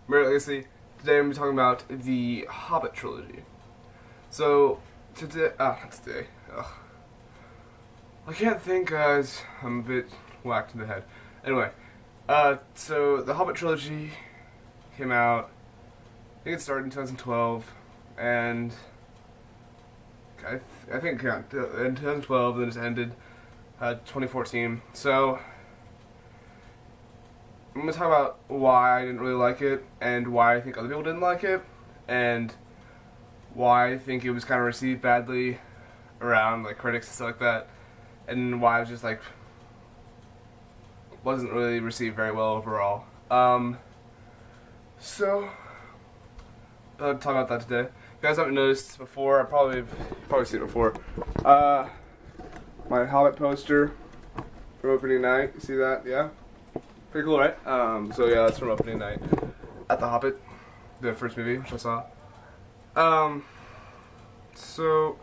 Legacy. Today I'm talking about the Hobbit trilogy. So today, not today. Ugh. I can't think, guys. I'm a bit whacked in the head. Anyway, so the Hobbit trilogy came out. I think it started in 2012, and I think in 2012, then it ended 2014. So I'm gonna talk about why I didn't really like it, and why I think other people didn't like it, and why I think it was kind of received badly around like critics and stuff like that, and why it was just like wasn't really received very well overall. So I'll talk about that today. If you guys haven't noticed before, I've probably seen it before. My Hobbit poster from opening night. You see that? Yeah. Pretty cool, right? So yeah, that's from opening night at the Hobbit, the first movie, which I saw. So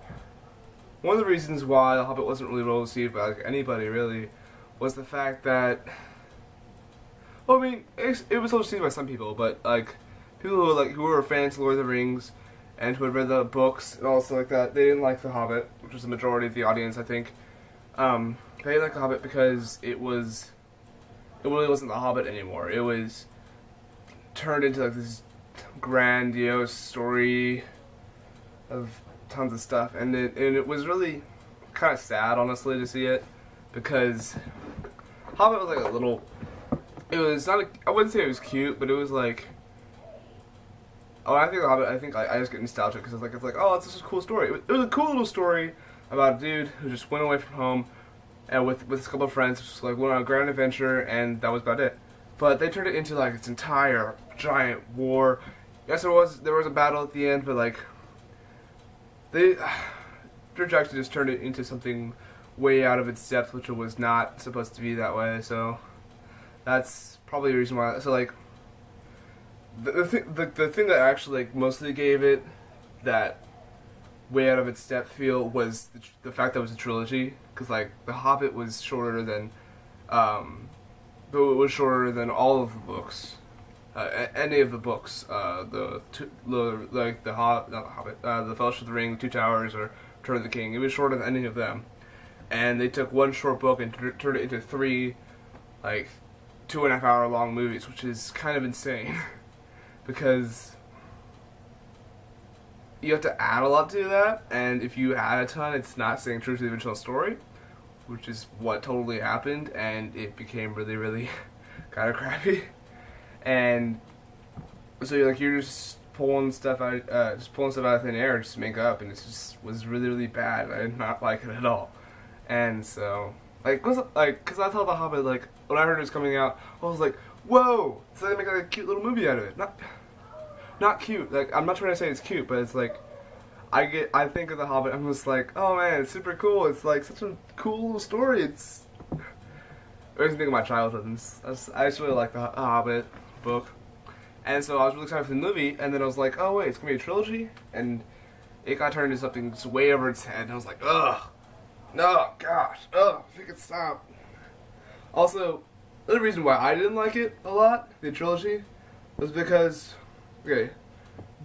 one of the reasons why the Hobbit wasn't really well received by like anybody really was the fact that, well, I mean, it was well received by some people, but like people who were fans of Lord of the Rings and who had read the books and all stuff like that, they didn't like the Hobbit, which was the majority of the audience, I think. They didn't like the Hobbit because it really wasn't the Hobbit anymore. It was turned into like this grandiose story of tons of stuff, and it was really kind of sad, honestly, to see it, because Hobbit was like a little. It was not. I wouldn't say it was cute, but it was like. Oh, I think the Hobbit. I think I just get nostalgic because it's like oh, it's just a cool story. It was a cool little story about a dude who just went away from home. And with a couple of friends, just like went on a grand adventure, and that was about it. But they turned it into like its entire giant war. Yes, there was a battle at the end, but like Peter Jackson just turned it into something way out of its depth, which it was not supposed to be that way. So that's probably the reason why. So like the thing that actually like mostly gave it that way out of its depth feel was the fact that it was a trilogy, because like the Hobbit was shorter than all of the books, any of the books, the Hobbit, the Fellowship of the Ring, the Two Towers, or Return of the King. It was shorter than any of them, and they took one short book and turned it into three like 2.5 hour long movies, which is kind of insane because you have to add a lot to that, and if you add a ton, it's not staying true to the original story, which is what totally happened, and it became really, really kind of crappy. And so you're just pulling stuff out of thin air just to make up, and it just was really, really bad. I did not like it at all. And so, cause I thought the Hobbit, like, when I heard it was coming out, I was like, whoa! So they make like a cute little movie out of it. Not cute. Like, I'm not trying to say it's cute, but it's like I think of the Hobbit. I'm just like, oh man, it's super cool. It's like such a cool little story. It makes me think of my childhood. And I just really like the Hobbit book, and so I was really excited for the movie. And then I was like, oh wait, it's gonna be a trilogy, and it got turned into something just way over its head. And I was like, ugh, no, gosh, ugh, if it could stop. Also, the reason why I didn't like it a lot, the trilogy, was because. Okay,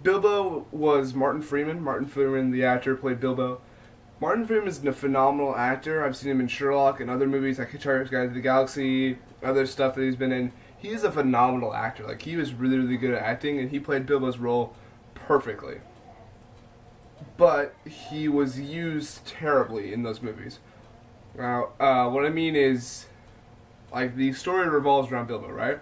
Bilbo was Martin Freeman. Martin Freeman, the actor, played Bilbo. Martin Freeman is a phenomenal actor. I've seen him in Sherlock and other movies like Hitchhiker's Guide to the Galaxy, other stuff that he's been in. He is a phenomenal actor. Like, he was really, really good at acting, and he played Bilbo's role perfectly. But he was used terribly in those movies. Now, what I mean is, like, the story revolves around Bilbo, right?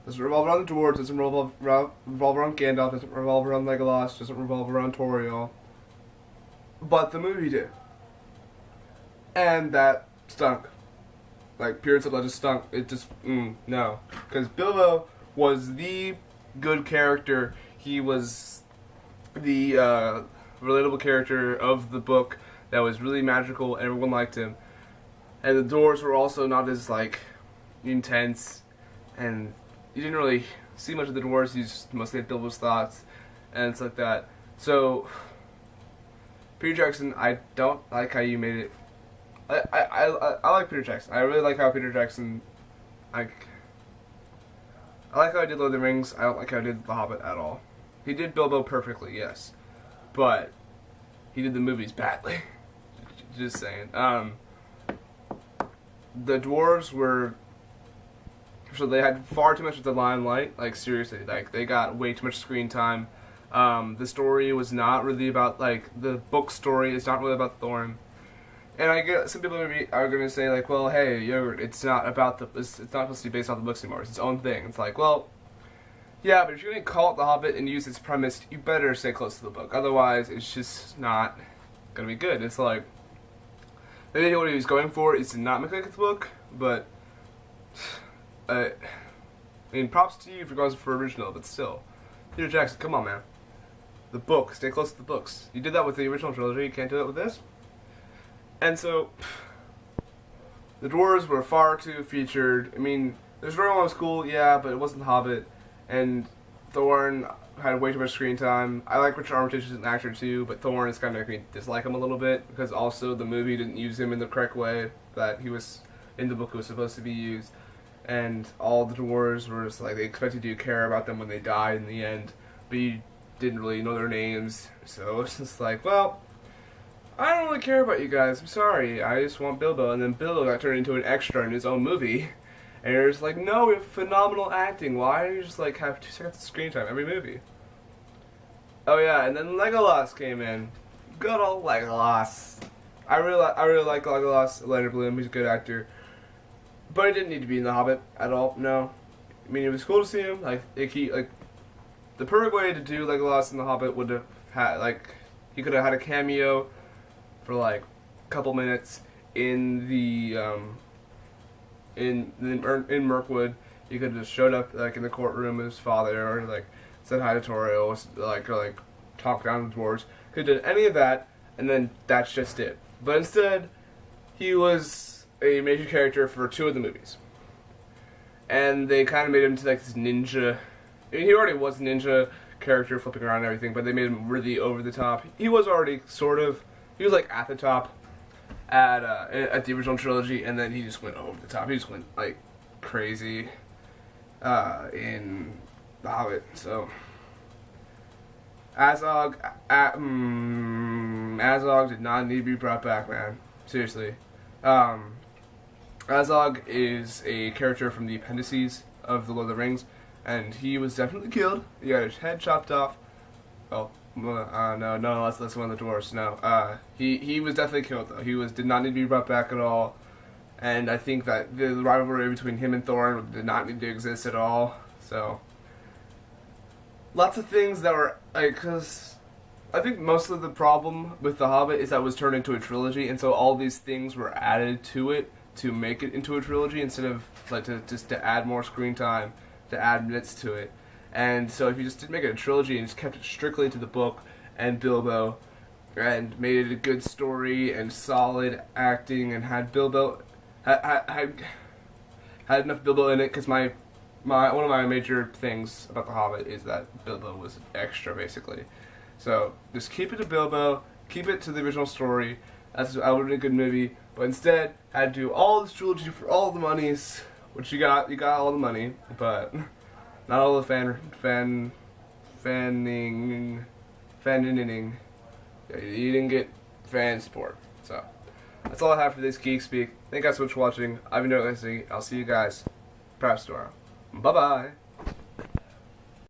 Doesn't revolve around the dwarves, doesn't revolve around Gandalf, doesn't revolve around Legolas, doesn't revolve around Toriel. But the movie did. And that stunk. Like, pure and simple, it just stunk. It just, no. Because Bilbo was the good character. He was the relatable character of the book that was really magical, and everyone liked him. And the dwarves were also not as, like, intense, and you didn't really see much of the dwarves. You just mostly had Bilbo's thoughts, and it's like that. So, Peter Jackson, I don't like how you made it. I like Peter Jackson. I really like how Peter Jackson, like, I like how I did Lord of the Rings. I don't like how I did The Hobbit at all. He did Bilbo perfectly, yes, but he did the movies badly. Just saying. The dwarves were, so they had far too much of the limelight. Like seriously, like they got way too much screen time. The story was not really about, like, the book story is not really about Thorin. And I get some people are going to say, like, well, hey, Yogurt, it's not supposed to be based off the books anymore. It's its own thing. It's like, well, yeah, but if you're going to call it The Hobbit and use its premise, you better stay close to the book. Otherwise, it's just not going to be good. It's like, maybe what he was going for is to not make like the book, but, I mean, props to you if you're going for original, but still. Peter Jackson, come on, man. The book, stay close to the books. You did that with the original trilogy, you can't do that with this? And so, the dwarves were far too featured. I mean, the storyline was cool, yeah, but it wasn't The Hobbit. And Thorin had way too much screen time. I like Richard Armitage as an actor too, but Thorin is kind of making me dislike him a little bit, because also the movie didn't use him in the correct way that he was, in the book it was supposed to be used. And all the dwarves were just like, they expected you to care about them when they died in the end, but you didn't really know their names, so it's just like, well, I don't really care about you guys, I'm sorry, I just want Bilbo. And then Bilbo got turned into an extra in his own movie, and you're just like, no, we have phenomenal acting, why do you just like have 2 seconds of screen time every movie? Oh yeah, and then Legolas came in. Good old Legolas. I really like Legolas, Leonard Bloom, he's a good actor. But he didn't need to be in The Hobbit at all, no. I mean, it was cool to see him, like, the perfect way to do Legolas in The Hobbit would have had, like, he could have had a cameo for, like, a couple minutes in the, in Mirkwood. He could have just showed up, like, in the courtroom with his father, or, like, said hi to Torio, or talked down to the dwarves. Could have done any of that, and then that's just it. But instead, he was a major character for 2 of the movies. And they kind of made him into, like, this ninja. I mean, he already was a ninja character, flipping around and everything, but they made him really over the top. He was already sort of, he was like at the top at the original trilogy, and then he just went over the top. He just went like crazy in The Hobbit. So Azog did not need to be brought back, man. Seriously. Azog is a character from the appendices of The Lord of the Rings, and he was definitely killed. He got his head chopped off. Oh, no, that's one of the dwarves. No, he was definitely killed though. He did not need to be brought back at all, and I think that the rivalry between him and Thorin did not need to exist at all. So, lots of things that were like, because I think most of the problem with The Hobbit is that it was turned into a trilogy, and so all these things were added to it to make it into a trilogy instead of like to add more screen time, to add minutes to it. And so if you just didn't make it a trilogy and just kept it strictly to the book and Bilbo, and made it a good story and solid acting, and had Bilbo had enough Bilbo in it, because one of my major things about The Hobbit is that Bilbo was extra basically. So just keep it to Bilbo, keep it to the original story. That would have been a good movie. But instead, had to do all this trilogy for all the monies, which you got all the money, but not all the fanning. You didn't get fan support. So that's all I have for this GeekSpeak. Thank you guys so much for watching. I've been doing this. I'll see you guys perhaps tomorrow. Bye bye.